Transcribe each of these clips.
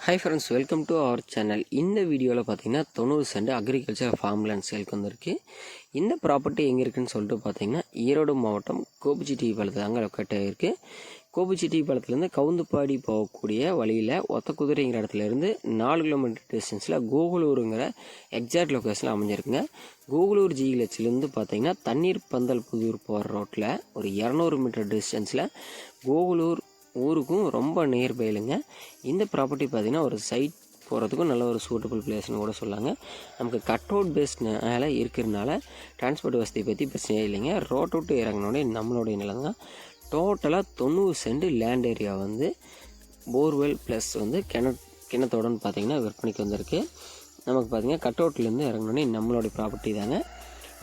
Hi friends, welcome to our channel. இந்த வீடியோவில் பார்த்தீங்கன்னா 90 சென்ட் அக்ரிகல்ச்சர் ஃபார்ம் லேண்ட் சேல்க்கு வந்திருக்கு. இந்த ப்ராப்பர்ட்டி எங்கே இருக்குதுன்னு சொல்லிட்டு பார்த்தீங்கன்னா ஈரோடு மாவட்டம் கோபிச்செட்டி பாலத்தில் தாங்க லொக்கேட் ஆகிருக்கு. கோபிச்செட்டி பாலத்துலேருந்து கவுந்துப்பாடி போகக்கூடிய வழியில் ஒத்தக்குதிரைங்கிற இடத்துலேருந்து 4 கிலோமீட்டர் டிஸ்டன்ஸில் கோகுலூருங்கிற எக்ஸாக்ட் லொக்கேஷனில் அமைஞ்சிருக்குங்க. கோகுலூர் ஜிஹெச்லேருந்து பார்த்தீங்கன்னா தண்ணீர் பந்தல் புதூர் போகிற ரோட்டில் ஒரு 200 மீட்டர் டிஸ்டன்ஸில் கோகுலூர் ஊருக்கும் ரொம்ப நியர்பைலுங்க. இந்த ப்ராப்பர்ட்டி பார்த்திங்கன்னா ஒரு சைட் போகிறதுக்கும் நல்ல ஒரு சூட்டபிள் பிளேஸ்னு கூட சொல்லாங்க. நமக்கு கட் அவுட் பேஸ்ட் மேலே இருக்கிறதுனால டிரான்ஸ்போர்ட் வசதி பற்றி பிரச்சனையே இல்லைங்க. ரோட் விட்டு இறங்கினோடனே நம்மளுடைய நிலம் தான். டோட்டலாக 90 சென்ட் லேண்ட் ஏரியா வந்து போர்வெல் ப்ளஸ் வந்து கிணத்தோடன்னு பார்த்திங்கன்னா விற்பனைக்கு வந்திருக்கு. நமக்கு பார்த்திங்கன்னா கட் அவுட்லேருந்து இறங்கினோடனே நம்மளுடைய ப்ராப்பர்ட்டி தாங்க.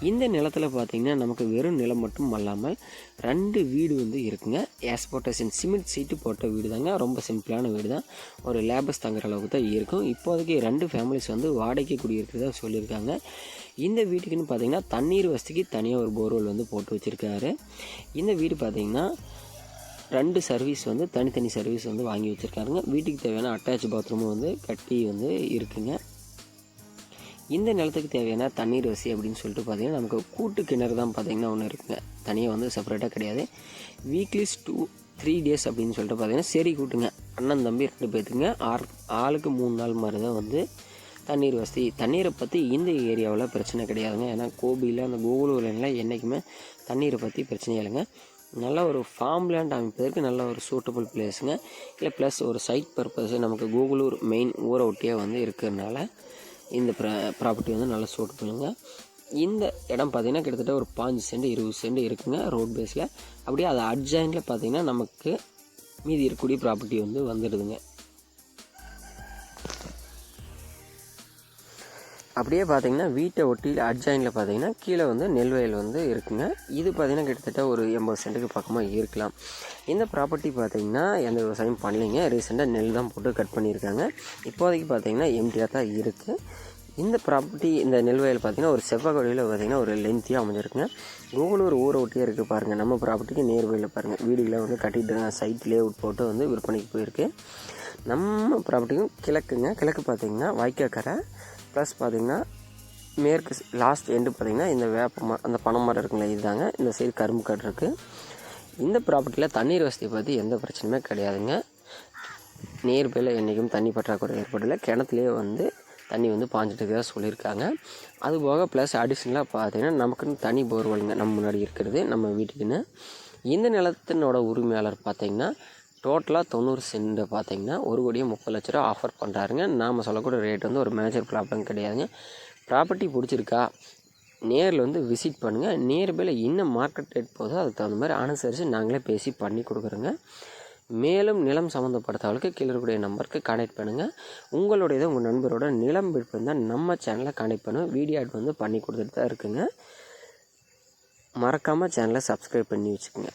இந்த நிலத்தில் பார்த்திங்கன்னா நமக்கு வெறும் நிலம் மட்டும் அல்லாமல் 2 வீடு வந்து இருக்குங்க. ஏஸ்போர்டேஷன் சிமெண்ட் சீட்டு போட்ட வீடு தாங்க. ரொம்ப சிம்பிளான வீடு தான். ஒரு லேபர்ஸ் தங்குற அளவுக்கு தான் இருக்கும். இப்போதைக்கு 2 ஃபேமிலிஸ் வந்து வாடகைக்கு குடியிருக்கிறதா சொல்லியிருக்காங்க. இந்த வீட்டுக்குன்னு பார்த்திங்கன்னா தண்ணீர் வசதிக்கு தனியாக ஒரு போர்வெல் வந்து போட்டு வச்சுருக்காரு. இந்த வீடு பார்த்திங்கன்னா 2 சர்வீஸ் வந்து தனித்தனி சர்வீஸ் வந்து வாங்கி வச்சுருக்காருங்க. வீட்டுக்கு தேவையான அட்டாச் பாத்ரூமும் வந்து கட்டி வந்து இருக்குங்க. இந்த நிலத்துக்கு தேவையான தண்ணீர் வசதி அப்படின்னு சொல்லிட்டு பார்த்திங்கன்னா நமக்கு கூட்டு கிணறு தான் பார்த்திங்கன்னா ஒன்று இருக்குங்க. தனியாக வந்து செப்பரேட்டாக கிடையாது. வீக்லிஸ் 2-3 டேஸ் அப்படின்னு சொல்லிட்டு பார்த்திங்கன்னா சரி கூட்டுங்க. அண்ணன் தம்பி 2 பேர்த்துக்குங்க ஆளுக்கு 3 நாள் மாதிரி தான் வந்து தண்ணீர் வசதி. தண்ணீரை பற்றி இந்த ஏரியாவில் பிரச்சனை கிடையாதுங்க. ஏன்னா கோபியில் அந்த கோகுலூர்லாம் என்றைக்குமே தண்ணீரை பற்றி பிரச்சனை இல்லைங்க. நல்ல ஒரு ஃபார்ம் லேண்ட் அமைப்பதற்கு நல்ல ஒரு சூட்டபிள் பிளேஸுங்க. இல்லை ப்ளஸ் ஒரு சைட் பர்பஸ் நமக்கு கோகுலூர் மெயின் ஊரை ஒட்டியாக வந்து இருக்கிறதுனால இந்த ப்ராப்பர்ட்டி வந்து நல்லா சூட்டபிளுங்க. இந்த இடம் பார்த்திங்கன்னா கிட்டத்தட்ட ஒரு 5 சென்ட் 20 சென்ட் இருக்குங்க ரோட் பேஸில். அப்படியே அது அட்ஜாயிண்டில் பார்த்திங்கன்னா நமக்கு மீதி இருக்கக்கூடிய ப்ராப்பர்ட்டி வந்து வந்துடுதுங்க. அப்படியே பார்த்திங்கன்னா வீட்டை ஒட்டியில் அட்ஜாயிண்டில் பார்த்திங்கன்னா கீழே வந்து நெல் வயல் வந்து இருக்குங்க. இது பார்த்திங்கன்னா கிட்டத்தட்ட ஒரு 80 சென்ட்டுக்கு பக்கமாக இருக்கலாம். இந்த ப்ராப்பர்ட்டி பார்த்திங்கன்னா எந்த விவசாயம் பண்ணலைங்க. ரீசெண்டாக நெல் தான் போட்டு கட் பண்ணியிருக்காங்க. இப்போதைக்கு பார்த்திங்கன்னா எம்டியாக தான் இருக்குது. இந்த ப்ராப்பர்ட்டி இந்த நெல் வயல் பார்த்திங்கன்னா ஒரு செவ்வாய்க்கிழமையில் பார்த்திங்கன்னா ஒரு லென்த்தியாக அமைஞ்சிருக்குங்க. கோகுலூர் ஊரை ஒட்டியே இருக்குது பாருங்கள். நம்ம ப்ராப்பர்ட்டிக்கு நேர்வழியில் பாருங்கள் வீடுகளை வந்து கட்டிட்டு சைட் லேஅவுட் போட்டு வந்து விற்பனைக்கு போயிருக்கு. நம்ம ப்ராப்பர்ட்டிக்கும் கிழக்கு பார்த்திங்கன்னா வாய்க்காக்கரை ப்ளஸ் பார்த்திங்கன்னா மேற்கு லாஸ்ட் எண்டு பார்த்திங்கன்னா இந்த அந்த பனை மரம் இருக்குங்களா இதுதாங்க. இந்த சைடு கரும்பு காடு இருக்குது. இந்த ப்ராப்பர்ட்டியில் தண்ணீர் வசதி பற்றி எந்த பிரச்சனையுமே கிடையாதுங்க. நியர்பையில் என்றைக்கும் தண்ணி பற்றாக்குறை ஏற்படலை. கிணத்துலேயே வந்து தண்ணி வந்து பாஞ்சிட்டு தான் சொல்லியிருக்காங்க. அதுபோக ப்ளஸ் அடிஷ்னலாக பார்த்திங்கன்னா நமக்குன்னு தனி போர்வெலுங்க நம்ம முன்னாடி இருக்கிறது நம்ம வீட்டுக்குன்னு. இந்த நிலத்தினோட உரிமையாளர் பார்த்திங்கன்னா டோட்டலாக 90 சென்ட் பார்த்திங்கன்னா 1,30,00,000 ரூபா ஆஃபர் பண்ணுறாருங்க. நாம் சொல்லக்கூடிய ரேட் வந்து ஒரு மேஜர் ப்ராப்ளம் கிடையாதுங்க. ப்ராப்பர்ட்டி பிடிச்சிருக்கா நேரில் வந்து விசிட் பண்ணுங்கள். நியர்பையில் இன்னும் மார்க்கெட் ரேட் போதோ அதுக்கு தகுந்த மாதிரி அனுசரித்து நாங்களே பேசி பண்ணி கொடுக்குறோங்க. மேலும் நிலம் சம்மந்தப்பட்டவர்களுக்கு கீழே இருக்கக்கூடிய நம்பருக்கு கான்டெக்ட் பண்ணுங்கள். உங்களுடையதை உங்கள் நண்பரோட நிலம் விற்பனை இருந்தால் நம்ம சேனலை கான்டெக்ட் பண்ணுங்கள். வீடியோ ஆட் வந்து பண்ணி கொடுத்துட்டு தான் இருக்குங்க. மறக்காமல் சேனலை சப்ஸ்கிரைப் பண்ணி வச்சுக்கோங்க.